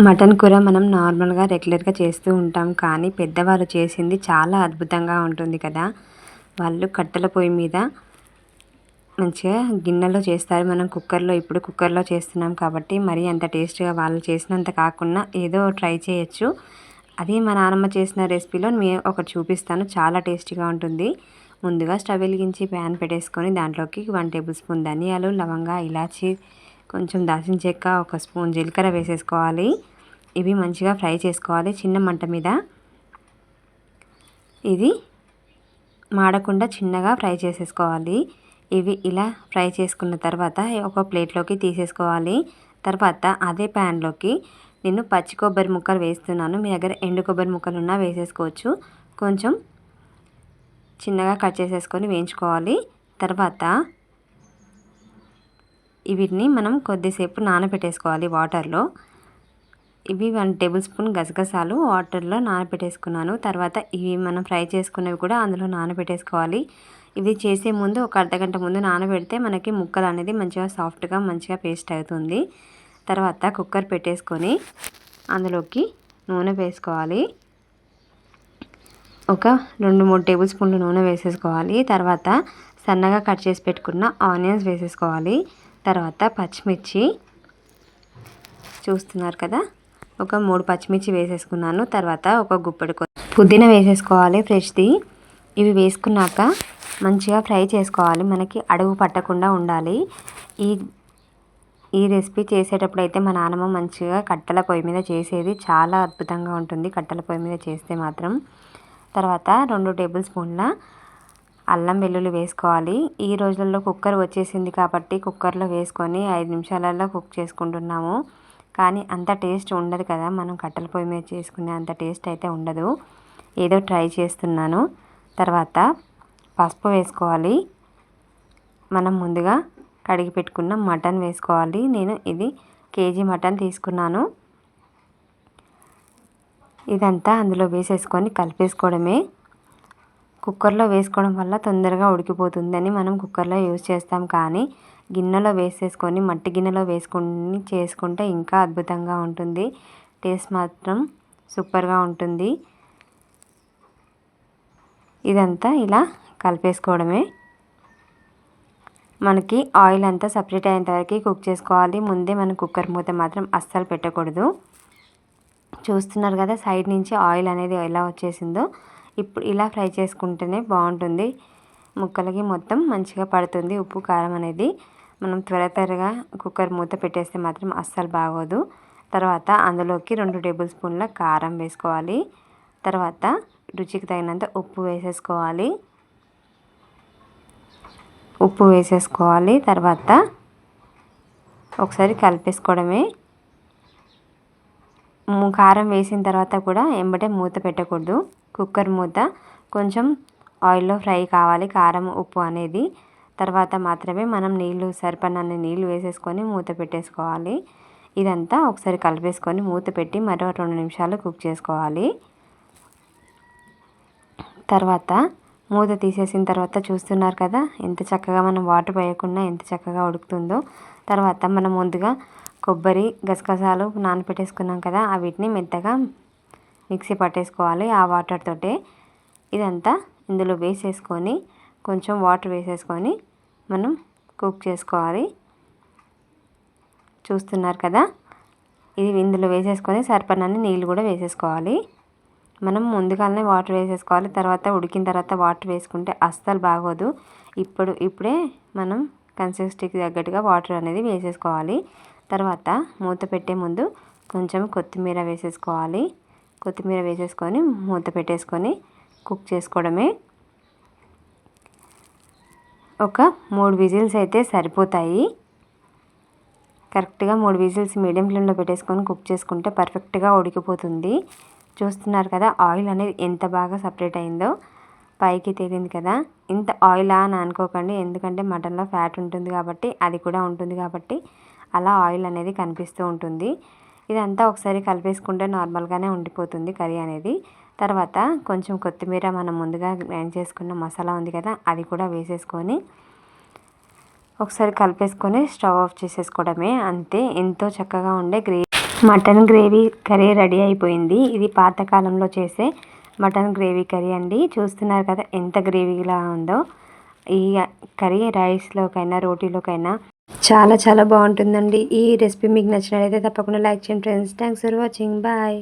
Mutton కూర మనం నార్మల్గా రెగ్యులర్గా చేస్తూ ఉంటాం, కానీ పెద్దవాళ్ళు చేసింది చాలా అద్భుతంగా ఉంటుంది కదా. వాళ్ళు కట్టెల పొయ్యి మీద మంచిగా గిన్నెలో చేస్తారు. మనం ఇప్పుడు కుక్కర్లో చేస్తున్నాం కాబట్టి మరీ అంత టేస్ట్గా వాళ్ళు చేసినంత కాకుండా ఏదో ట్రై చేయొచ్చు. అది మా నాన్నమ్మ చేసిన రెసిపీలో నేను ఒకటి చూపిస్తాను, చాలా టేస్టీగా ఉంటుంది. ముందుగా స్టవ్ వెలిగించి ప్యాన్ పెట్టేసుకొని దాంట్లోకి 1 టేబుల్ స్పూన్ ధనియాలు, లవంగా, ఇలాచి, కొంచెం దాల్చిన చెక్క, 1 స్పూన్ జీలకర్ర వేసేసుకోవాలి. ఇవి మంచిగా ఫ్రై చేసుకోవాలి చిన్న మంట మీద. ఇది మాడకుండా చిన్నగా ఫ్రై చేసేసుకోవాలి. ఇవి ఇలా ఫ్రై చేసుకున్న తర్వాత ఒక ప్లేట్లోకి తీసేసుకోవాలి. తర్వాత అదే ప్యాన్లోకి నేను పచ్చి కొబ్బరి ముక్కలు వేస్తున్నాను. మీ దగ్గర ఎండు కొబ్బరి ముక్కలు ఉన్నా వేసేసుకోవచ్చు. కొంచెం చిన్నగా కట్ చేసేసుకొని వేయించుకోవాలి. తర్వాత వీటిని మనం కొద్దిసేపు నానబెట్టేసుకోవాలి వాటర్లో. ఇవి 1 టేబుల్ స్పూన్ గసగసాలు వాటర్లో నానబెట్టేసుకున్నాను. తర్వాత ఇవి మనం ఫ్రై చేసుకున్నవి కూడా అందులో నానబెట్టేసుకోవాలి. ఇది చేసే ముందు ఒక అర్ధగంట ముందు నానబెడితే మనకి ముక్కలు అనేది మంచిగా సాఫ్ట్గా మంచిగా పేస్ట్ అవుతుంది. తర్వాత కుక్కర్ పెట్టేసుకొని అందులోకి నూనె వేసుకోవాలి. ఒక 2-3 టేబుల్ స్పూన్లు నూనె వేసేసుకోవాలి. తర్వాత సన్నగా కట్ చేసి పెట్టుకున్న ఆనియన్స్ వేసేసుకోవాలి. తర్వాత పచ్చిమిర్చి చూస్తున్నారు కదా, ఒక 3 పచ్చిమిర్చి వేసేసుకున్నాను. తర్వాత ఒక గుప్పెడు పుదీనా వేసేసుకోవాలి ఫ్రెష్ది. ఇవి వేసుకున్నాక మంచిగా ఫ్రై చేసుకోవాలి. మనకి అడుగు పట్టకుండా ఉండాలి. ఈ రెసిపీ చేసేటప్పుడు అయితే మా నాన్నమ్మ మంచిగా కట్టెల పొయ్యి మీద చేసేది, చాలా అద్భుతంగా ఉంటుంది కట్టెల పొయ్యి మీద చేస్తే మాత్రం. తర్వాత 2 టేబుల్ స్పూన్ల అల్లం వెల్లుల్లి వేసుకోవాలి. ఈ రోజుల్లో కుక్కర్ వచ్చేసింది కాబట్టి కుక్కర్లో వేసుకొని 5 నిమిషాలలో కుక్ చేసుకుంటున్నాము. కానీ అంత టేస్ట్ ఉండదు కదా, మనం కట్టెల పొయ్యి మీద చేసుకునే అంత టేస్ట్ అయితే ఉండదు. ఏదో ట్రై చేస్తున్నాను. తర్వాత పసుపు వేసుకోవాలి. మనం ముందుగా కడిగి పెట్టుకున్న మటన్ వేసుకోవాలి. నేను ఇది కేజీ మటన్ తీసుకున్నాను. ఇదంతా అందులో వేసేసుకొని కలిపేసుకోవడమే. కుక్కర్లో వేసుకోవడం వల్ల తొందరగా ఉడికిపోతుందని మనం కుక్కర్లో యూజ్ చేస్తాం, కానీ గిన్నెలో వేసేసుకొని మట్టి గిన్నెలో వేసుకొని చేసుకుంటే ఇంకా అద్భుతంగా ఉంటుంది. టేస్ట్ మాత్రం సూపర్గా ఉంటుంది. ఇదంతా ఇలా కలిపేసుకోవడమే. మనకి ఆయిల్ అంతా సపరేట్ అయ్యేంత వరకు కుక్ చేసుకోవాలి. ముందే మనం కుక్కర్ మూత మాత్రం అస్సలు పెట్టకూడదు. చూస్తున్నారు కదా సైడ్ నుంచి ఆయిల్ అనేది ఎలా వచ్చేసిందో. ఇప్పుడు ఇలా ఫ్రై చేసుకుంటేనే బాగుంటుంది. ముక్కలకి మొత్తం మంచిగా పడుతుంది ఉప్పు కారం అనేది. మనం త్వరగా కుక్కర్ మూత పెట్టేస్తే మాత్రం అస్సలు బాగోదు. తర్వాత అందులోకి 2 టేబుల్ స్పూన్ల కారం వేసుకోవాలి. తర్వాత రుచికి తగినంత ఉప్పు వేసేసుకోవాలి. తర్వాత ఒకసారి కలిపేసుకోవడమే. కారం వేసిన తర్వాత కూడా ఎంబటే మూత పెట్టకూడదు. కుక్కర్ మూత కొంచెం ఆయిల్లో ఫ్రై కావాలి కారం ఉప్పు అనేది. తర్వాత మాత్రమే మనం సరిపడినన్ని నీళ్ళు వేసేసుకొని మూత పెట్టేసుకోవాలి. ఇదంతా ఒకసారి కలిపేసుకొని మూత పెట్టి మరో 2 నిమిషాలు కుక్ చేసుకోవాలి. తర్వాత మూత తీసేసిన తర్వాత చూస్తున్నారు కదా ఎంత చక్కగా మనం వాటర్ వేయకుండా ఎంత చక్కగా ఉడుకుతుందో. తర్వాత మనం ముందుగా కొబ్బరి గసగసాలు నానబెట్టేసుకున్నాం కదా, వీటిని మెత్తగా మిక్సీ పట్టేసుకోవాలి ఆ వాటర్ తోటే. ఇదంతా ఇందులో వేసేసుకొని కొంచెం వాటర్ వేసేసుకొని మనం కుక్ చేసుకోవాలి. చూస్తున్నారు కదా, ఇది ఇందులో వేసేసుకొని సరిపడినన్ని నీళ్ళు కూడా వేసేసుకోవాలి. మనం ముందుగానే వాటర్ వేసేసుకోవాలి. తర్వాత ఉడికిన తర్వాత వాటర్ వేసుకుంటే అస్సలు బాగోదు. ఇప్పుడే మనం కన్సిస్టెన్సీకి తగ్గట్టుగా వాటర్ అనేది వేసేసుకోవాలి. తర్వాత మూత పెట్టే ముందు కొంచెం కొత్తిమీర వేసేసుకోవాలి. కొత్తిమీర వేసేసుకొని మూత పెట్టేసుకొని కుక్ చేసుకోవడమే. ఒక 3 విజిల్స్ అయితే సరిపోతాయి. కరెక్ట్గా 3 విజిల్స్ మీడియం ఫ్లేమ్లో పెట్టేసుకొని కుక్ చేసుకుంటే పర్ఫెక్ట్గా ఉడికిపోతుంది. చూస్తున్నారు కదా ఆయిల్ అనేది ఎంత బాగా సపరేట్ అయిందో, పైకి తేలింది కదా. ఇంత ఆయిలా అని అనుకోకండి, ఎందుకంటే మటన్లో ఫ్యాట్ ఉంటుంది కాబట్టి, అది కూడా ఉంటుంది కాబట్టి అలా ఆయిల్ అనేది కనిపిస్తూ ఉంటుంది. ఇదంతా ఒకసారి కలిపేసుకుంటే నార్మల్గానే ఉండిపోతుంది కర్రీ అనేది. తర్వాత కొంచెం కొత్తిమీర, మనం ముందుగా గ్రైండ్ చేసుకున్న మసాలా ఉంది కదా అది కూడా వేసేసుకొని ఒకసారి కలిపేసుకొని స్టవ్ ఆఫ్ చేసేసుకోవడమే. అంతే, ఎంతో చక్కగా ఉండే మటన్ గ్రేవీ కర్రీ రెడీ అయిపోయింది. ఇది పాతకాలంలో చేసే మటన్ గ్రేవీ కర్రీ అండి. చూస్తున్నారు కదా ఎంత గ్రేవీలా ఉందో. ఈ కర్రీ రైస్లోకైనా రోటీలోకైనా చాలా చాలా బాగుంటుందండి. ఈ రెసిపీ మీకు నచ్చినట్లయితే తప్పకుండా లైక్ చేయండి friends. Thanks for watching. Bye.